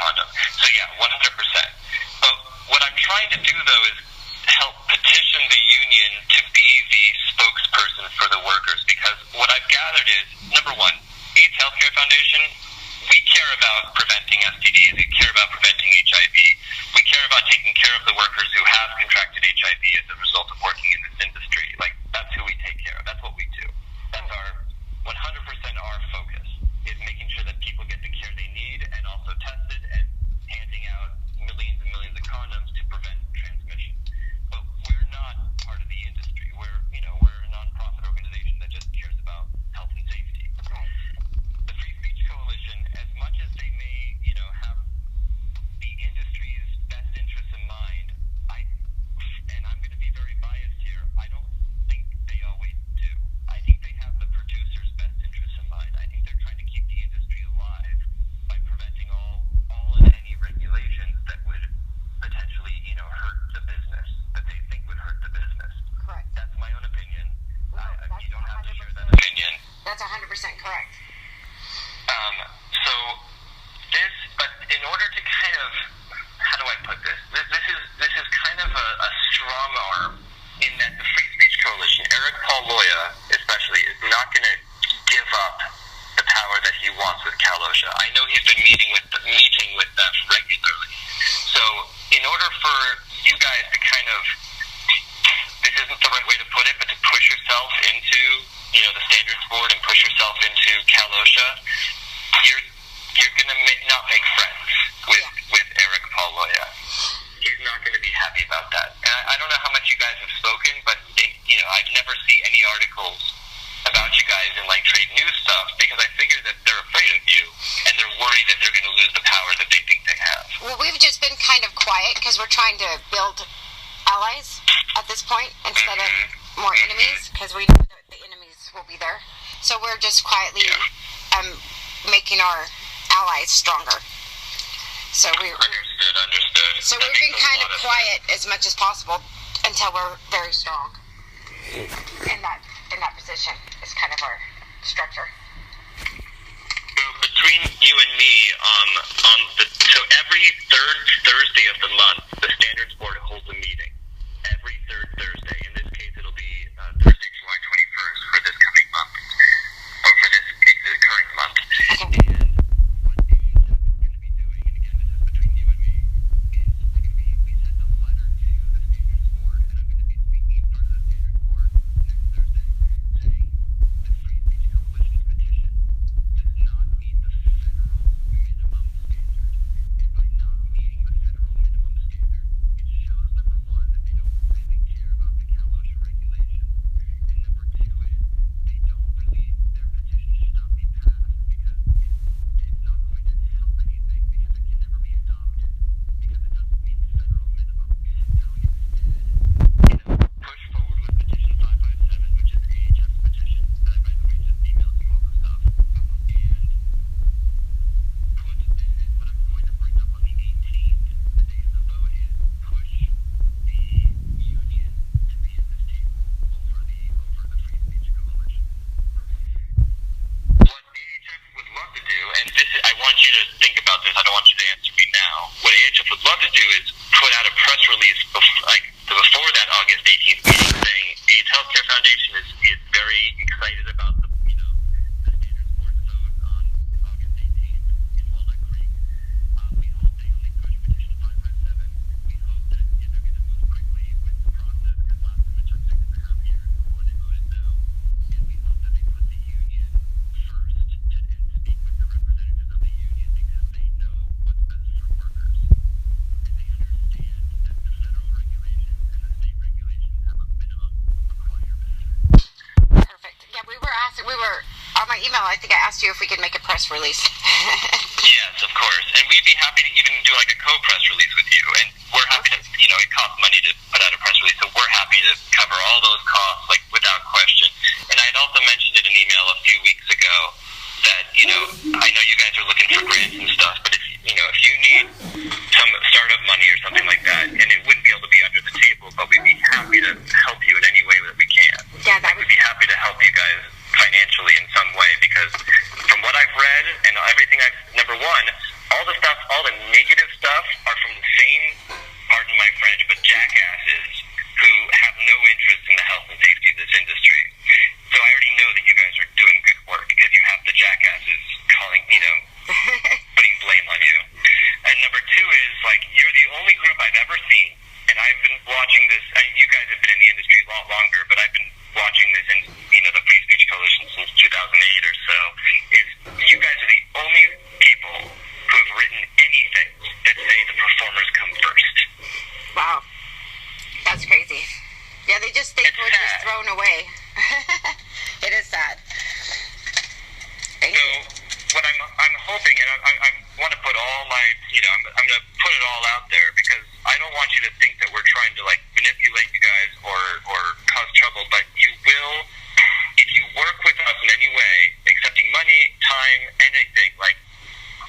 condom. So yeah, 100%. But what I'm trying to do, though, is help petition the union to be the spokesperson for the workers, because what I've gathered is, number one, AIDS Healthcare Foundation, we care about preventing STDs, we care about preventing HIV, we care about taking care of the workers who have contracted HIV as a result of working in this industry. Like, that's who we take care of. That's what we do. That's our 100% our focus, is making sure that people get the care they need and also tested and handing out millions and millions of condoms to prevent transmission. But we're not part of the industry. We're a nonprofit organization that just cares about health and safety. The Free Speech Coalition, as much as they may, have the industry's best interests in mind, and I'm going to be very biased here, I don't think they always do. I think they have the producers' best interests in mind. I think they're trying to keep the industry alive by preventing all and any regulations that would potentially, hurt the business, that they think would hurt the business. Correct. That's my own opinion. You don't have to share that 100%. opinion. That's 100% correct. But in order to kind of, how do I put this? This is kind of a strong arm in that the Free Speech Coalition, Eric Paul Loya especially, is not going to give up the power that he wants with Kalosha. I know he's been meeting with them regularly. So in order for you guys to kind of, this isn't the right way to put it, but to push yourself into, the standards board and push yourself into Kalosha, you're going to not make friends with Eric Paul Loya. He's not going to be happy about that. And I don't know how much you guys have spoken, but I'd never see any articles about you guys in trade news stuff, because I figure that they're afraid of you and they're worried that they're going to lose the power that they think they have. Well, we've just been kind of quiet because we're trying to build allies at this point instead of more enemies, because we know that the enemies will be there. So we're just quietly making our allies stronger. So Understood. So we've been kind of quiet as much as possible until we're very strong in that position. Is kind of our structure. So between you and me, so every third Thursday of the month, the Standards Board holds a meeting. Every third Thursday. In this case, it'll be Thursday, July 21st for this coming month, or for this current month. Okay. And what AHF is going to be doing, and again, this is between you and me, is we sent a letter to the Standards Board, and I'm going to be speaking in front of the Standards Board next Thursday, saying the Free Speech Coalition's petition does not meet the federal minimum standard. And by not meeting the federal minimum standard, it shows, number one, that they don't really care about the Kalosha regulation. And number two is, their petition should not be passed, because it's not going to help anything, because it can never be adopted, because it doesn't meet the federal minimum. So instead, push forward with petition 557, which is AHF's petition, that I, by the way, just emailed you all the stuff. And what I'm going to bring up on the 18th, the day of the vote, is push the union to be at this table over the Free Speech Coalition. What AHF would love to do, and I want you to think about this, I don't want you to answer me now. What AHF would love to do is put out a press release before that August 18th meeting, saying AIDS Healthcare Foundation is very excited about the Standards Board's vote on August 18th in Walnut Creek. We hope they only push petition 557. We hope that they're going to move quickly with the process, because last time it took 6.5 years before they voted no. And we hope that they put the union first and speak with the representatives of the union, because they know what's best for workers. And they understand that the federal regulations and the state regulations have a minimum requirement. Perfect. Yeah, we were on my email. I think I asked you if we could make a press release. Yes, of course. And we'd be happy to even do a co-press release with you. And we're happy to, it costs money to put out a press release, so we're happy to cover all those costs, without question. And I had also mentioned in an email a few weeks ago that, I know you guys are looking for grants and stuff, but if you need some startup money or something like that, and it wouldn't be able to be under the table, but we'd be happy to help you in any way that we can. Yeah, we'd be happy to help you guys financially in some way, because from what I've read and everything number one, all the I want to put all my, I'm going to put it all out there because I don't want you to think that we're trying to like manipulate you guys or cause trouble, but you will, if you work with us in any way, accepting money, time, anything, like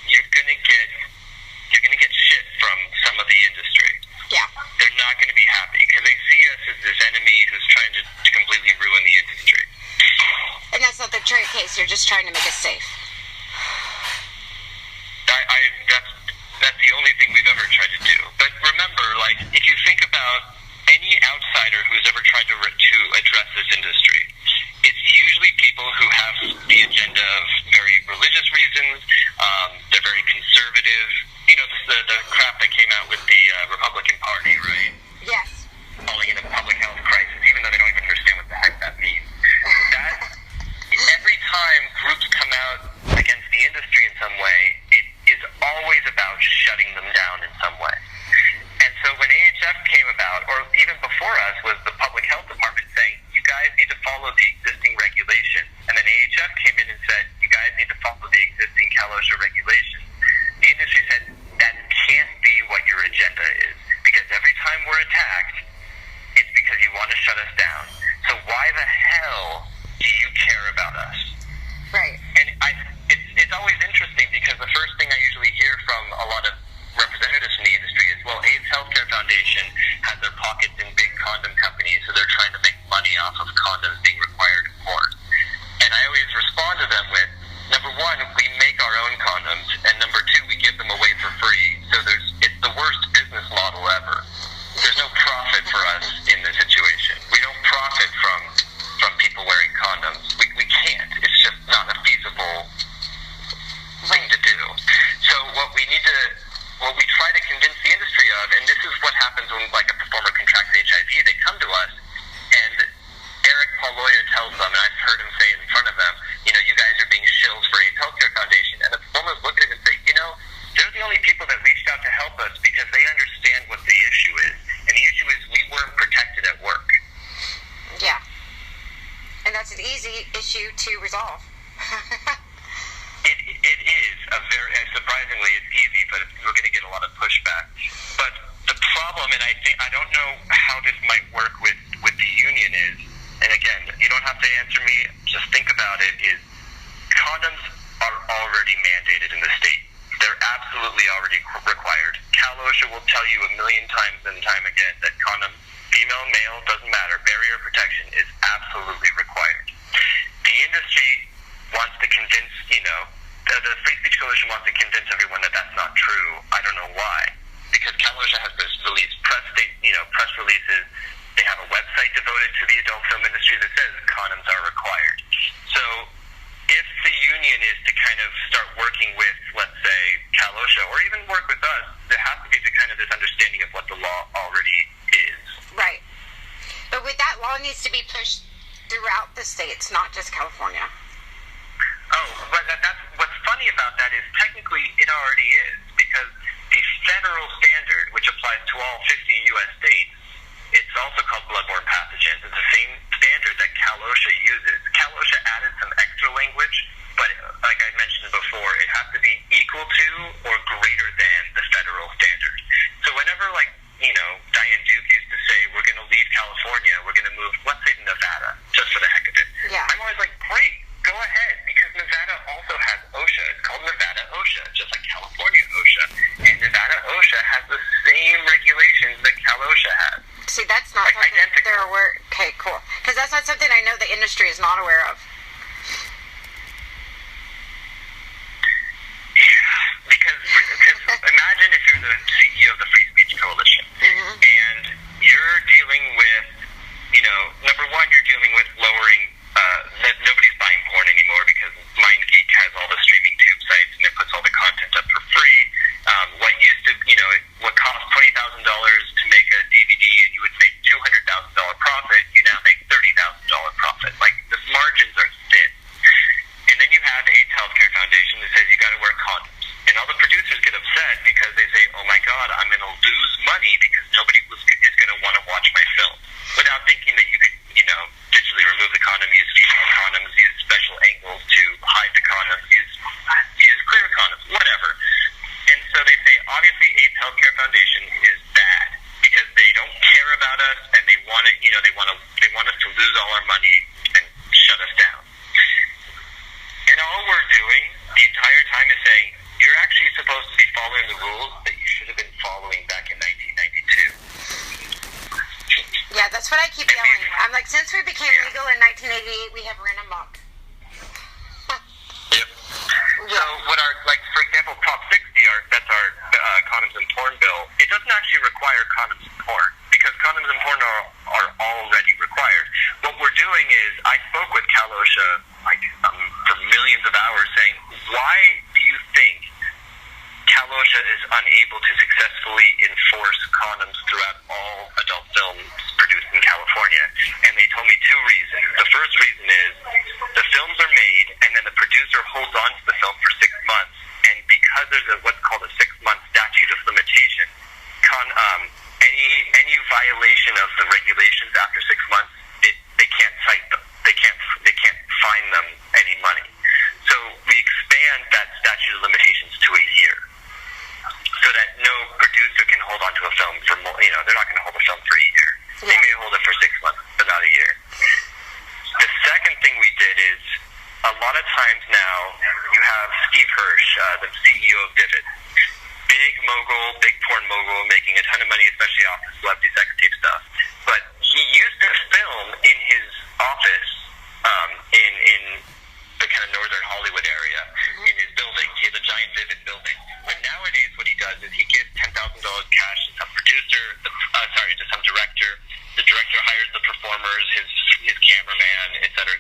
you're going to get shit from some of the industry. Yeah. They're not going to be happy because they see us as this enemy who's trying to completely ruin the industry. And that's not the case. You're just trying to make us safe. That's the only thing we've ever tried to do. But remember, like, if you think about any outsider who's ever tried to address this industry, it's usually people who have the agenda of very religious reasons. They're very conservative. The crap that came out with the Republican Party, right? Yes. Calling it a public health crisis, even though they don't even understand what the heck that means. Every time groups come out against the industry in some way, it is always about shutting them down in some way. And so when AHF came about, or even before us, was the Public Health Department saying, you guys need to follow the existing regulations. And then AHF came in and said, you guys need to follow the existing Cal/OSHA regulations. The industry said, that can't be what your agenda is, because every time we're attacked, it's because you want to shut us down. So why the hell do you care about us? Right. And it's always interesting because the first thing I usually hear from a lot of representatives from the industry is, well, AIDS Healthcare Foundation has their pockets in big condom companies, so they're trying to make money off of condoms being required in porn. And I always respond to them with, number one, we make our own condoms, and number two, we give them away for free. So it's the worst business model ever. There's no profit for us in this situation. We don't profit from people wearing condoms. We can't. It's just not a feasible thing to do. So what we try to convince the industry of, and this is what happens when like a performer contracts HIV, they come to us, and Eric Pauloya tells them, and I've heard him say it in front of them, you guys are being shills for AIDS Healthcare Foundation, and the performers look at him and say, they're the only people that reached out to help us because they understand what the issue is, and the issue is we weren't protected at work. Yeah. And that's an easy issue to resolve. It is surprisingly, it's easy, but we're going to get a lot of pushback. But the problem, and I don't know how this might work with the union is, and again, you don't have to answer me, just think about it, is condoms are already mandated in the state. They're absolutely already required. Cal/OSHA will tell you a million times and time again that condoms, female, male, doesn't matter, barrier protection is absolutely required. The industry wants to convince, the Free Speech Coalition wants to convince everyone that that's not true. I don't know why. Because Cal/OSHA has released press releases. They have a website devoted to the adult film industry that says condoms are required. So if the union is to kind of start working with, let's say, Cal/OSHA, or even work with us, there has to be this understanding of what the law already is. Right. But with that, law needs to be pushed throughout the states, not just California. Oh, but that's what's funny about that is technically it already is, because the federal standard, which applies to all 50 U.S. states, it's also called bloodborne pathogens. It's the same standard that Cal/OSHA uses. Cal/OSHA added some extra language, but like I mentioned before, it has to be equal to or greater than the federal standard. So whenever, Diane Duke used to say, we're going to leave California, we're going to move, let's say, to Nevada, just for the heck of it. Yeah. I'm always like, great, go ahead, because Nevada also has OSHA. It's called Nevada OSHA, just like California OSHA. And Nevada OSHA has the same regulations that Cal/OSHA has. See, that's not something identical. they're aware. Okay, cool. Because that's not something I know the industry is not aware of. Yeah, because imagine if you're the CEO of the Free Speech Coalition, and you're dealing with, number one, you're dealing with lowering, nobody's buying porn anymore because MindGeek has all the streaming tube sites and it puts all the content up for free. What used to, what cost $20,000 to make a DVD and you would make $200,000 profit, you now make $30,000 profit. Like, the margin following the rules that you should have been following back in 1992. Yeah, that's what I keep yelling. I'm like, since we became legal in 1988, we have ran amok. Yep. So what our, like, for example, Prop 60, that's our condoms and porn bill, it doesn't actually require condoms and porn, because condoms and porn are already required. What we're doing is, I spoke with Cal OSHA for millions of hours saying, why do you think Cal OSHA is unable to successfully enforce condoms throughout all adult films produced in California? And they told me two reasons. The first reason is the films are made and then the producer holds on to the film for 6 months, and because there's what's called a 6-month statute of limitation, any violation of the regulations after 6 months, they can't cite them. They can't fine them any money. So we expand that statute of limitations to a year, so that no producer can hold onto a film for more. They're not going to hold a film for a year. Yeah. They may hold it for 6 months, but not a year. The second thing we did is, a lot of times now, you have Steve Hirsch, the CEO of Vivid, big porn mogul, making a ton of money, especially off the celebrity sex tape stuff. But he used to film in his office in the kind of northern Hollywood area, in his building. He has a giant Vivid building. But nowadays what he does is he gives $10,000 cash to some producer, to some director. The director hires the performers, his cameraman, et cetera.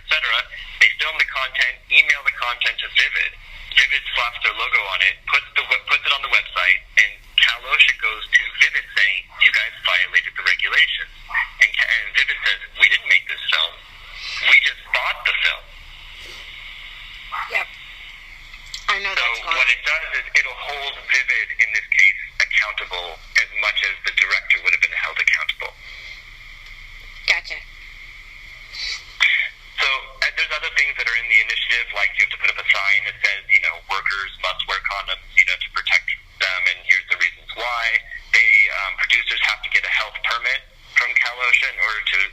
They film the content, email the content to Vivid. Vivid slaps their logo on it, puts it on the website, and Cal OSHA goes to Vivid saying, you guys violated the regulations. And Vivid says, we didn't make this film. We just bought the film. Yep. I know that's So what it does is it'll hold Vivid, in this case, accountable as much as the director would have been held accountable. Gotcha. So there's other things that are in the initiative, like you have to put up a sign that says, workers must wear condoms, to protect them, and here's the reasons why. Producers have to get a health permit from Cal OSHA in order to,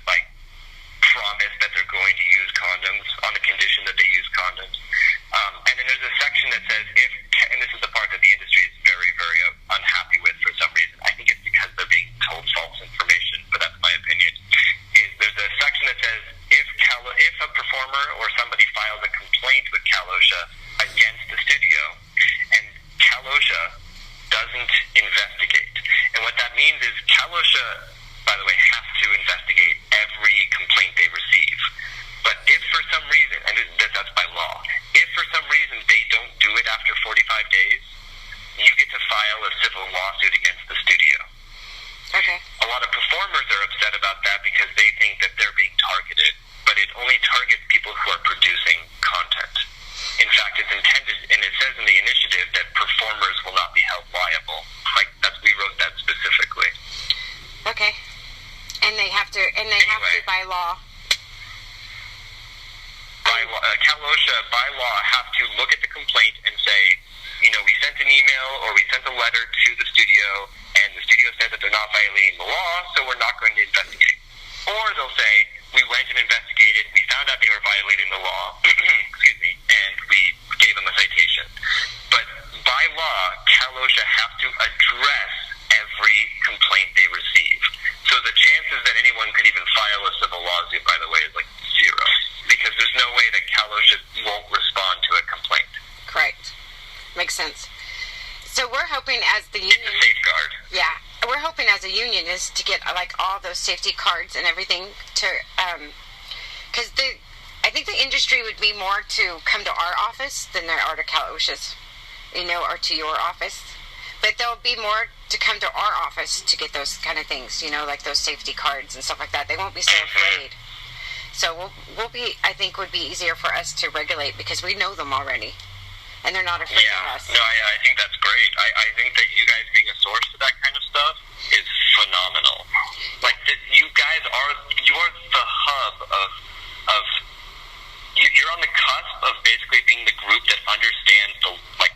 promise that they're going to use condoms on the condition that they use condoms. And then there's a section that says and this is the part that the industry is very, very unhappy with for some reason. I think it's because they're being told false information, but that's my opinion. There's a section that says if a performer or somebody files a complaint with Cal OSHA against the studio, and Cal OSHA doesn't investigate. And what that means is Cal OSHA, by the way, has to investigate every complaint they receive. But if for some reason, and that's by law, if for some reason they don't do it after 45 days, you get to file a civil lawsuit against the studio. Okay. A lot of performers are upset about that because they think that they're being targeted, but it only targets people who are producing content. In fact, it's intended, and it says in the initiative that performers will not be held liable. We wrote that specifically. Okay. And they have to by law. Cal OSHA, by law, have to look at the complaint and say, we sent an email or we sent a letter to the studio, and the studio said that they're not violating the law, so we're not going to investigate. Or they'll say, we went and investigated, we found out they were violating the law, excuse me, and we gave them a citation. But by law, Cal OSHA have to address every complaint they receive. So the chances that anyone could even file a civil lawsuit, by the way, is zero. Because there's no way that Cal OSHA won't respond to a complaint. Correct. Makes sense. So we're hoping as the union... It's a safeguard. Yeah. We're hoping as a union is to get, all those safety cards and everything to... Because I think the industry would be more to come to our office than they are to Cal OSHA's, or to your office. But there'll be more to come to our office to get those kind of things, like those safety cards and stuff like that. They won't be so afraid. So we'll be, I think, would be easier for us to regulate because we know them already. And they're not afraid of us. No, I think that's great. I think that you guys being a source to that kind of stuff is phenomenal. You guys are the hub of you're on the cusp of basically being the group that understands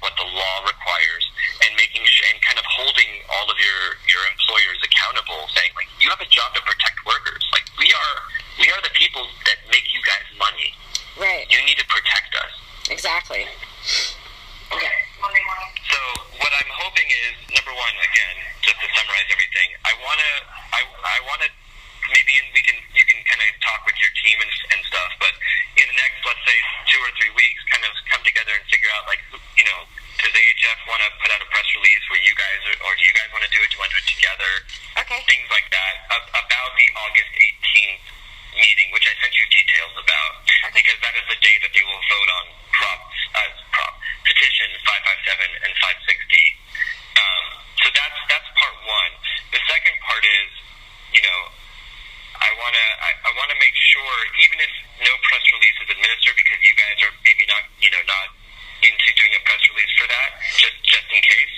what the law requires and and kind of holding all of your employers accountable, saying you have a job to protect workers. We are the people that make you guys money. Right. You need to protect us. Exactly. Okay. So what I'm hoping together, Okay. things like that, about the August 18th meeting, which I sent you details about, because that is the day that they will vote on petition 557 and 560. So that's part one. The second part is, I wanna make sure, even if no press release is administered, because you guys are maybe not into doing a press release for that, just in case,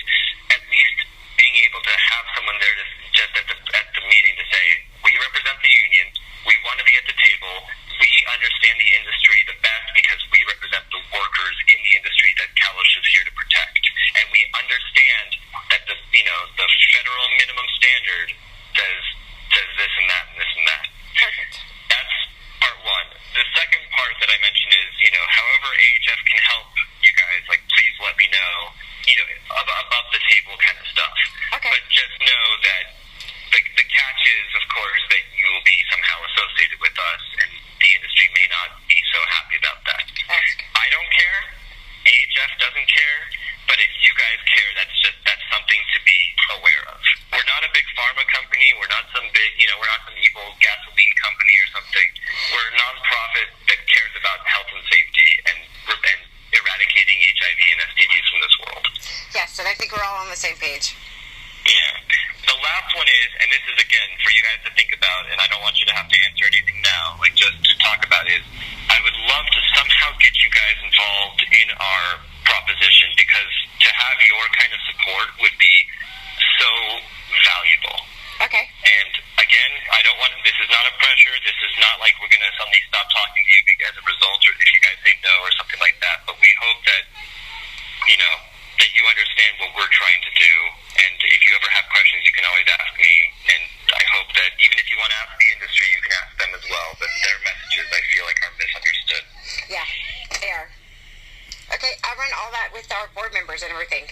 at least being able to have someone there to just at the meeting to say, we represent the union, we want to be at the table, we understand the industry the best because we represent the workers in the industry that Kalos is here to protect, and we understand that the federal minimum standard says this and that and this and that. Perfect. That's part one. The second part that I mentioned is, however AHF can help you guys, like, please let me know, above the table kind of stuff. Okay. But just know that the catch is, of course, that you will be somehow associated with us, and the industry may not be so happy about that. I don't care. AHF doesn't care. But if you guys care, that's something to be aware of. We're not a big pharma company. We're not some big, we're not some evil gasoline company or something. We're a nonprofit that cares about health and safety and eradicating HIV and STDs from this world. Yes, and I think we're all on the same page. Yeah. The last one is, and this is, again, for you guys to think about, and I don't want you to have to answer anything now, like, just to talk about, is I would love to somehow get you guys involved in our proposition, because to have your kind of support would be so valuable. Okay. And again, this is not a pressure, this is not like we're going to suddenly stop talking to you as a result, or if you guys say no or something like that, but we hope that, that you understand what we're trying to do, and if you ever have questions, you can always ask me, and I hope that even if you want to ask the industry, you can ask them as well, but their messages, I feel like, are misunderstood. Yeah, they are. Okay, I run all that with our board members and everything.